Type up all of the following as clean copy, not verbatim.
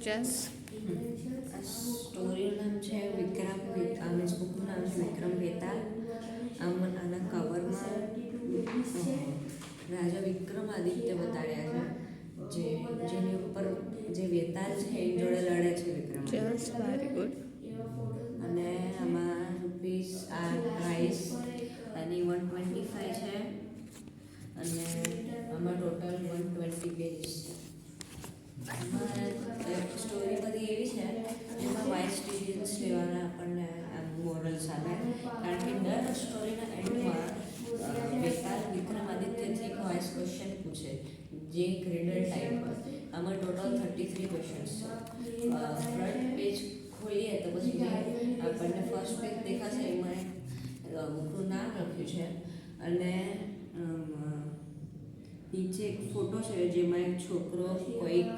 Chess આ સ્ટોરીનું નામ છે વિક્રમ વેતાલ. મીન્સ બુકનું નામ છે વિક્રમ વેતાલ. આના કવરમાં રાજા વિક્રમાદિત્ય બતાડ્યા છે, જેની ઉપર જે વેતાલ છે એ જોડે લડે છે વિક્રમ. Chess very good. અને આમાં રૂપીસ આ પ્રાઇસ એની 125 છે અને આમાં ટોટલ 120 પેજીસ છે. સ્ટોરી બધી એવી છે એમાં વાઇસ ડિસિઝન્સ લેવાના આપણને મોરલ્સ આવે, કારણ કે દર સ્ટોરીના એન્ડમાં વેતાલ વિક્રમાદિત્યથી એક વાઇસ ક્વેશ્ચન પૂછે, જે ગ્રેડર ટાઈપ હોય. આમાં ટોટલ 33 ક્વેશ્ચન્સ છે. ફ્રન્ટ પેજ ખોલીએ તો પછી જે આપણને ફર્સ્ટ પેજ દેખાશે એમાં બુકનું નામ લખ્યું છે અને નીચે એક ફોટો છે જેમાં એક છોકરો કોઈક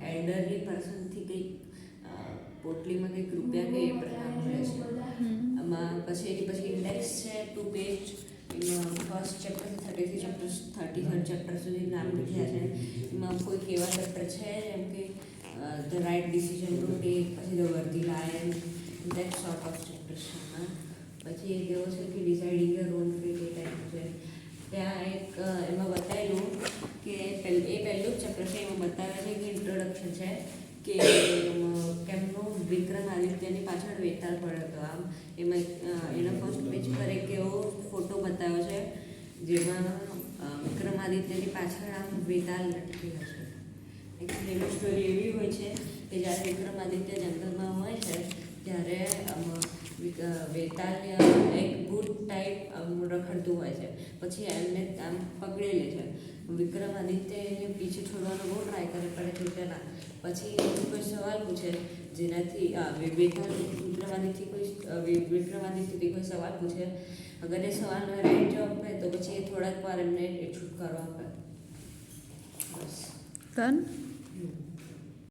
એલ્ડરલી પર્સનથી કંઈક પોટલીમાં કંઈક રૂપિયા કે એ પ્રકારનું લે છે. આમાં પછી ઇન્ડેક્સ છે 2 પેજ. એમાં ફર્સ્ટ ચેપ્ટરથી 33rd ચેપ્ટર સુધી નામ લખ્યા છે. એમાં કોઈક એવા ચેપ્ટર છે જેમ કે the right decision to take, પછી the worthy lion, that sort of chapters છે. પછી એક એવો છે કે deciding your own fate, a type છે. ત્યાં એક એમાં બતાવેલું કે એ પહેલું જ ચેપ્ટર છે. એમાં બતાવે છે કે ઇન્ટ્રોડક્શન છે કે કેમનું વિક્રમાદિત્યની પાછળ વેતાલ પડ્યો હતો. આમ એમાં એના ફર્સ્ટ પેજ પર એક એવો ફોટો બતાવ્યો છે જેમાં વિક્રમાદિત્યની પાછળ આમ વેતાલ લટકેલો છે. એકચ્યુઅલી સ્ટોરી એવી હોય છે કે જ્યારે વિક્રમાદિત્ય જંગલમાં હોય છે ત્યારે વેતાલ એક ભૂત ટાઈપ રખડતું હોય છે. પછી એમને આમ પકડી લે છે. વિક્રમાદિત્ય એને પીછે છોડવાનો બહુ ટ્રાય કરે, પણ છૂટેલા. પછી કોઈ સવાલ પૂછે જેનાથી વિક્રમાદિત્યથી કોઈ સવાલ પૂછે. અગર એ સવાલનો રાઈટ જવાબ આપે તો પછી એ થોડાક વાર એમને છૂટકારો આપે. બસ. ડન.